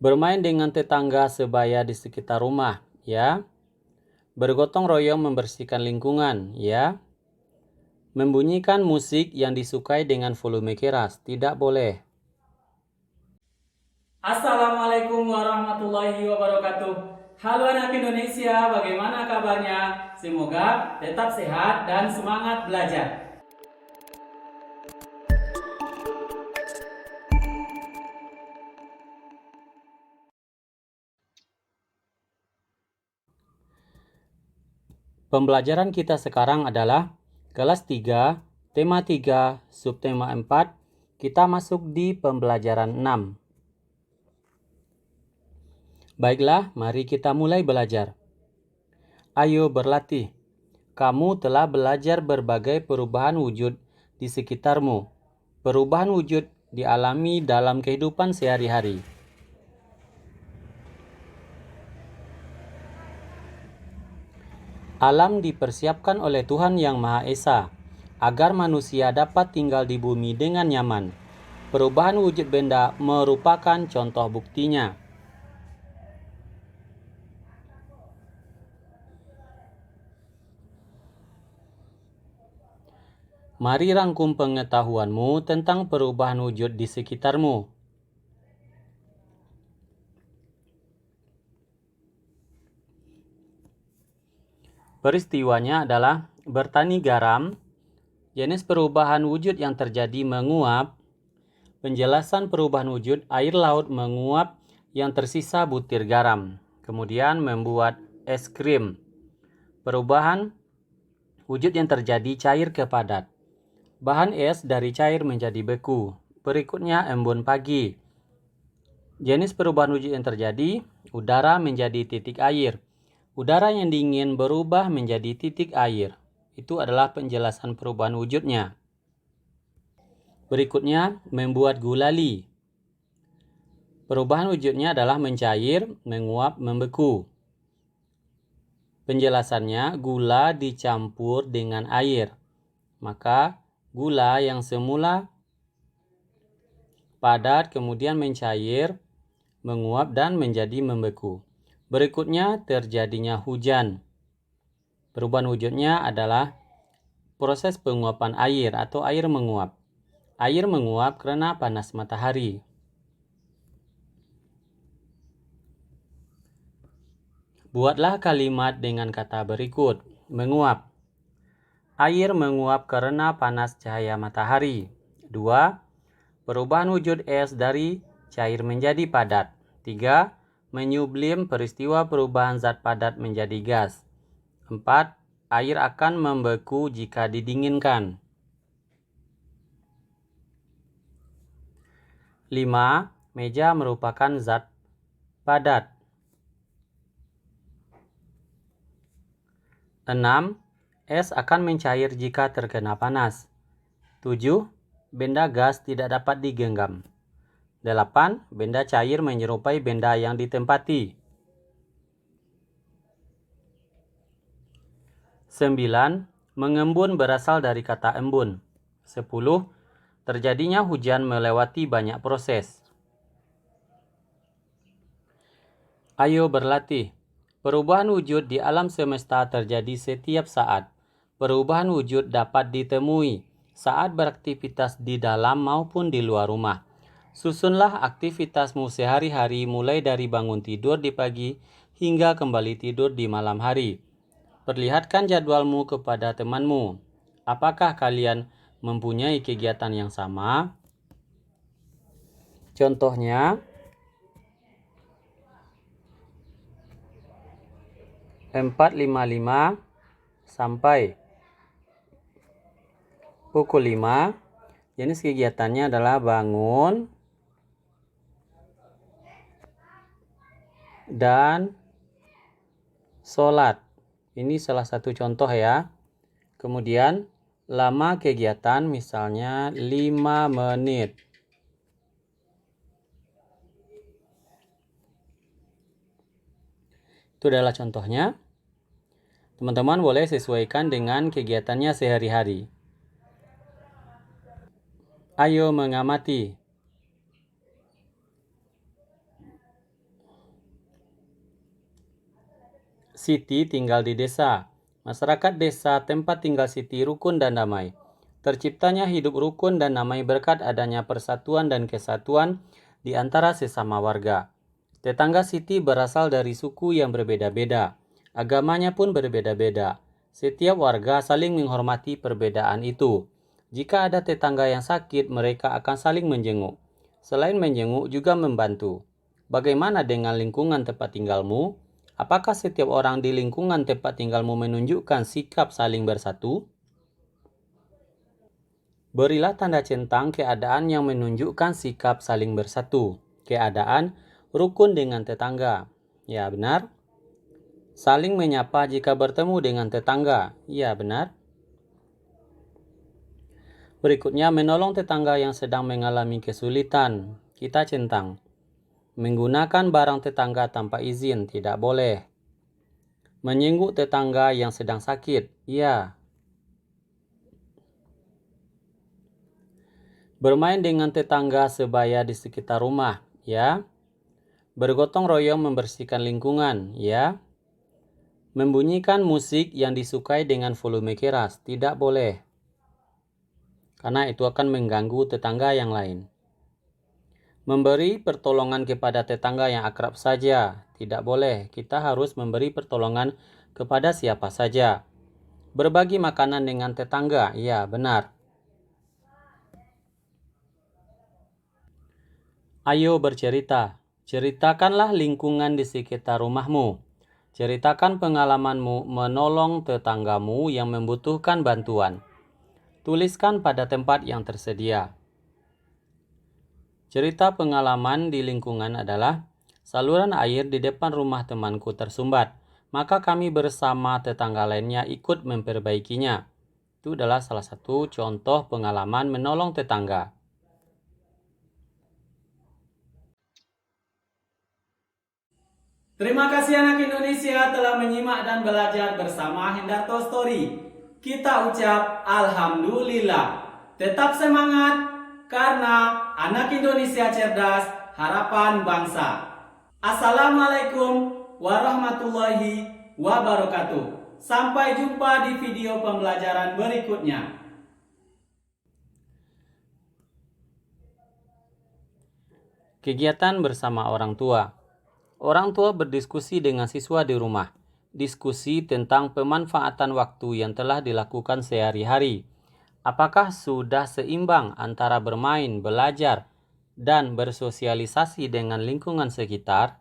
Bermain dengan tetangga sebaya di sekitar rumah, ya. Bergotong royong membersihkan lingkungan, ya. Membunyikan musik yang disukai dengan volume keras, tidak boleh. Assalamualaikum warahmatullahi wabarakatuh. Halo anak Indonesia, bagaimana kabarnya? Semoga tetap sehat dan semangat belajar. Pembelajaran kita sekarang adalah kelas 3, tema 3, subtema 4. Kita masuk di pembelajaran 6. Baiklah, mari kita mulai belajar. Ayo berlatih. Kamu telah belajar berbagai perubahan wujud di sekitarmu. Perubahan wujud dialami dalam kehidupan sehari-hari. Alam dipersiapkan oleh Tuhan Yang Maha Esa agar manusia dapat tinggal di bumi dengan nyaman. Perubahan wujud benda merupakan contoh buktinya. Mari rangkum pengetahuanmu tentang perubahan wujud di sekitarmu. Peristiwanya adalah bertani garam, jenis perubahan wujud yang terjadi menguap, penjelasan perubahan wujud air laut menguap yang tersisa butir garam, kemudian membuat es krim. Perubahan wujud yang terjadi cair ke padat. Bahan es dari cair menjadi beku. Berikutnya embun pagi. Jenis perubahan wujud yang terjadi, udara menjadi titik air. Udara yang dingin berubah menjadi titik air. Itu adalah penjelasan perubahan wujudnya. Berikutnya, membuat gulali. Perubahan wujudnya adalah mencair, menguap, membeku. Penjelasannya, gula dicampur dengan air. Maka, gula yang semula padat kemudian mencair, menguap, dan menjadi membeku. Berikutnya terjadinya hujan. Perubahan wujudnya adalah proses penguapan air atau air menguap. Air menguap karena panas matahari. Buatlah kalimat dengan kata berikut. Menguap. Air menguap karena panas cahaya matahari. 2. Perubahan wujud es dari cair menjadi padat. 3. Menyublim peristiwa perubahan zat padat menjadi gas. 4. Air akan membeku jika didinginkan. 5. Meja merupakan zat padat. 6. Es akan mencair jika terkena panas. 7. Benda gas tidak dapat digenggam. 8. Benda cair menyerupai benda yang ditempati. 9. Mengembun berasal dari kata embun. 10. Terjadinya hujan melewati banyak proses. Ayo berlatih. Perubahan wujud di alam semesta terjadi setiap saat. Perubahan wujud dapat ditemui saat beraktivitas di dalam maupun di luar rumah. Susunlah aktivitasmu sehari-hari mulai dari bangun tidur di pagi hingga kembali tidur di malam hari. Perlihatkan jadwalmu kepada temanmu. Apakah kalian mempunyai kegiatan yang sama? Contohnya, 4.55 sampai pukul 5. Jenis kegiatannya adalah bangun dan sholat. Ini salah satu contoh ya. Kemudian lama kegiatan misalnya 5 menit. Itu adalah contohnya. Teman-teman boleh sesuaikan dengan kegiatannya sehari-hari. Ayo mengamati. Siti tinggal di desa. Masyarakat desa tempat tinggal Siti rukun dan damai. Terciptanya hidup rukun dan damai berkat adanya persatuan dan kesatuan di antara sesama warga. Tetangga Siti berasal dari suku yang berbeda-beda. Agamanya pun berbeda-beda. Setiap warga saling menghormati perbedaan itu. Jika ada tetangga yang sakit, mereka akan saling menjenguk. Selain menjenguk, juga membantu. Bagaimana dengan lingkungan tempat tinggalmu? Apakah setiap orang di lingkungan tempat tinggalmu menunjukkan sikap saling bersatu? Berilah tanda centang keadaan yang menunjukkan sikap saling bersatu. Keadaan rukun dengan tetangga. Ya, benar. Saling menyapa jika bertemu dengan tetangga. Ya, benar. Berikutnya, menolong tetangga yang sedang mengalami kesulitan. Kita centang. Menggunakan barang tetangga tanpa izin tidak boleh. Menyingguk tetangga yang sedang sakit. Ya. Bermain dengan tetangga sebaya di sekitar rumah. Ya. Bergotong royong membersihkan lingkungan. Ya. Membunyikan musik yang disukai dengan volume keras. Tidak boleh. Karena itu akan mengganggu tetangga yang lain. Memberi pertolongan kepada tetangga yang akrab saja. Tidak boleh. Kita harus memberi pertolongan kepada siapa saja. Berbagi makanan dengan tetangga. Ya, benar. Ayo bercerita. Ceritakanlah lingkungan di sekitar rumahmu. Ceritakan pengalamanmu menolong tetanggamu yang membutuhkan bantuan. Tuliskan pada tempat yang tersedia. Cerita pengalaman di lingkungan adalah, saluran air di depan rumah temanku tersumbat, maka kami bersama tetangga lainnya ikut memperbaikinya. Itu adalah salah satu contoh pengalaman menolong tetangga. Terima kasih anak Indonesia telah menyimak dan belajar bersama Hendarto Story. Kita ucap Alhamdulillah. Tetap semangat karena anak Indonesia cerdas, harapan bangsa. Assalamualaikum warahmatullahi wabarakatuh. Sampai jumpa di video pembelajaran berikutnya. Kegiatan bersama orang tua. Orang tua berdiskusi dengan siswa di rumah. Diskusi tentang pemanfaatan waktu yang telah dilakukan sehari-hari. Apakah sudah seimbang antara bermain, belajar, dan bersosialisasi dengan lingkungan sekitar?